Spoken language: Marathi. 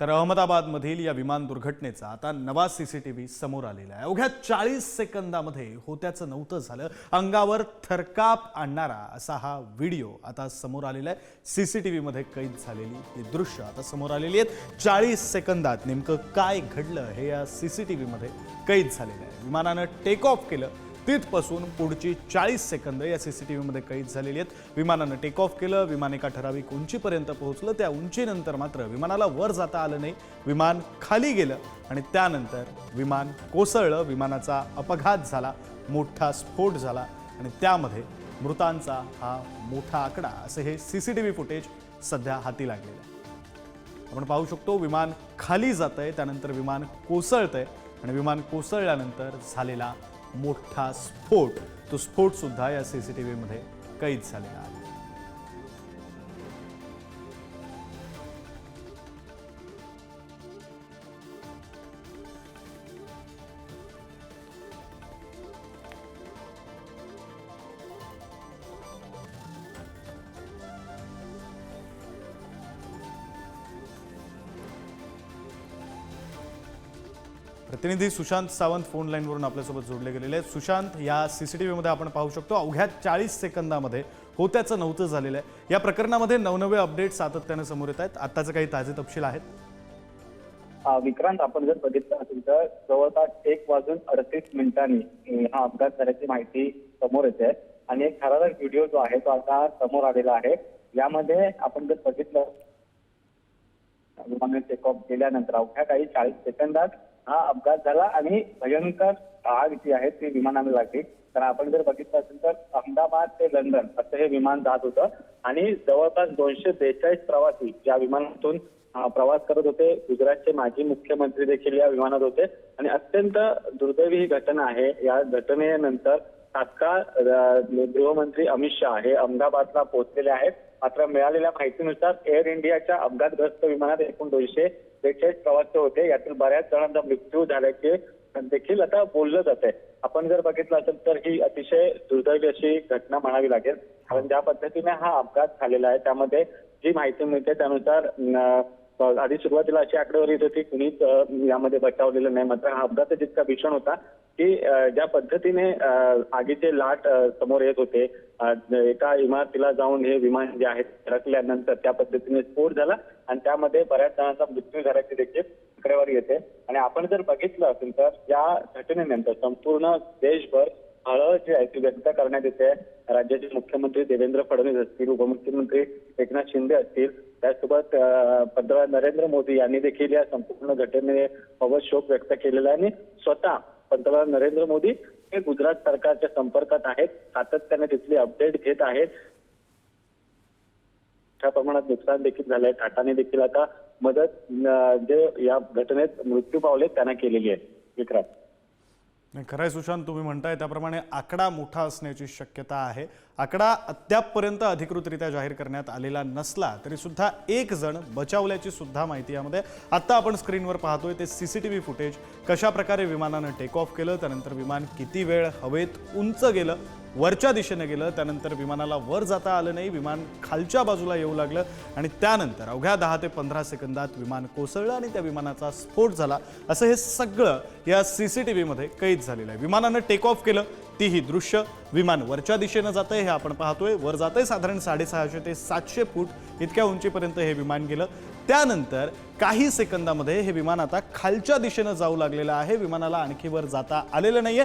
तर अहमदाबादमधील या विमान दुर्घटनेचा आता नवा सीसीटीव्ही समोर आलेला आहे। अवघ्या 40 सेकंदामध्ये होत्याचं नव्हतं झालं, अंगावर थरकाप आणणारा असा हा व्हिडिओ आता समोर आलेला आहे। सीसीटीव्ही मध्ये कैद झालेली ही दृश्य आता समोर आलेली आहेत। 40 सेकंदात नेमकं काय घडलं हे या सीसीटीव्ही मध्ये कैद झालेलं आहे। विमानानं टेक ऑफ केलं, तिथपासून पुढची 40 सेकंद या सीसीटीव्ही मध्ये कैद झालेली आहेत। विमानानं टेक ऑफ केलं, विमान एका ठराविक उंचीपर्यंत पोहोचलं, त्या उंचीनंतर मात्र विमानाला वर जाता आलं नाही, विमान खाली गेलं आणि त्यानंतर विमान कोसळलं, विमानाचा अपघात झाला, मोठा स्फोट झाला आणि त्यामध्ये मृतांचा हा मोठा आकडा असं हे सीसीटीव्ही फुटेज सध्या हाती लागलेलं आहे। आपण पाहू शकतो विमान खाली जातंय, त्यानंतर विमान कोसळतंय आणि विमान कोसळल्यानंतर झालेला मोठा स्फोट, तो स्फोट सुद्धा या सीसीटीव्ही मध्ये कैद झालेला आहे। प्रतिनिधी सुशांत सावंत फोन लाईनवरून आपल्यासोबत जोडले गेलेले आहेत। सुशांत, या सीसीटीव्ही मध्ये आपण पाहू शकतो अवघ्या 40 सेकंदामध्ये होत्याचं नव्हतं झालेलं आहे। या प्रकरणामध्ये नवनवे अपडेट सातत्याने समोर येत आहेत, आताचे काही ताजे तपशील आहेत? विक्रांत, आपण जर बघितलं असेल तर जवळपास 1:38 हा अपघात झाल्याची माहिती समोर येते आणि एक ठराविक व्हिडिओ जो आहे तो आता समोर आलेला आहे। यामध्ये आपण जर बघितलं विमानाने टेक ऑफ केल्यानंतर अवघ्या काही 40 सेकंदात हा अपघात झाला आणि भयंकर आग जी आहे ती विमानाला लागली। तर आपण जर बघितलं असेल तर अहमदाबाद ते लंडन असं हे विमान जात होतं आणि जवळपास 242 प्रवासी या विमानातून प्रवास करत होते। गुजरातचे माजी मुख्यमंत्री देखील या विमानात होते आणि अत्यंत दुर्दैवी ही घटना आहे। या घटनेनंतर तात्काळ गृहमंत्री अमित शाह हे अहमदाबादला पोहोचलेले आहेत। मात्र मिळालेल्या माहितीनुसार एअर इंडियाच्या अपघातग्रस्त विमानात एकूण 242 प्रवासी होते, यातील बऱ्याच जणांचा मृत्यू झाल्याचे देखील आता बोललं जात आहे। आपण जर बघितलं असेल तर ही अतिशय दुर्दैवी अशी घटना म्हणावी लागेल, कारण ज्या पद्धतीने हा अपघात झालेला आहे त्यामध्ये जी माहिती मिळते त्यानुसार आधी सुरुवातीला अशी आकडेवारी येत होती कुणीच यामध्ये बचावलेलं नाही। मात्र हा अपघात जितका भीषण होता की ज्या पद्धतीने आगीचे लाट समोर येत होते, एका इमारतीला जाऊन हे विमान जे आहे धडकल्यानंतर त्या पद्धतीने स्फोट झाला आणि त्यामध्ये बऱ्याच जणांचा मृत्यू झाल्याची देखील आकडेवारी येते। आणि आपण जर बघितलं असेल तर या घटनेनंतर संपूर्ण देशभर हळहळ जी आहे ती व्यक्त करण्यात येते। राज्याचे मुख्यमंत्री देवेंद्र फडणवीस असतील, उपमुख्यमंत्री एकनाथ शिंदे असतील, त्यासोबत पंतप्रधान नरेंद्र मोदी यांनी देखील या संपूर्ण घटनेबाबत शोक व्यक्त केलेला आहे आणि स्वतः पंतप्रधान नरेंद्र मोदी हे गुजरात सरकारच्या संपर्कात आहेत, सातत्याने तिथली अपडेट घेत आहेत। मोठ्या प्रमाणात नुकसान देखील झालंय, टाटाने देखील आता मदत जे या घटनेत मृत्यू पावले त्यांना केलेली आहे। विक्रांत, खरंय सुशांत, तुम्ही म्हणताय त्याप्रमाणे आकडा मोठा असण्याची शक्यता आहे। आकडा अद्यापपर्यंत अधिकृतरित्या जाहीर करण्यात आलेला नसला तरी सुद्धा एक जण बचावल्याची सुद्धा माहिती यामध्ये आता आपण स्क्रीनवर पाहतोय ते सीसीटीव्ही फुटेज। कशा प्रकारे विमानानं टेक ऑफ केलं, त्यानंतर विमान किती वेळ हवेत उंच गेलं, वरच्या दिशेने गेलं, त्यानंतर विमानाला वर जाता आलं नाही, विमान खालच्या बाजूला येऊ लागलं आणि त्यानंतर अवघ्या 10 ते 15 सेकंदात विमान कोसळलं आणि त्या विमानाचा स्फोट झाला, असं हे सगळं या सीसीटीव्ही मध्ये कैद झालेलं आहे। विमानानं टेक ऑफ केलं, तीही दृश्य, विमान वरच्या दिशेनं जातंय हे आपण पाहतोय, वर जातंय साधारण 650 ते 700 फूट इतक्या उंचीपर्यंत हे विमान गेलं। त्यानंतर काही सेकंदामध्ये हे विमान आता खालच्या दिशेनं जाऊ लागलेलं आहे, विमानाला आणखी वर जाता आलेलं नाहीये।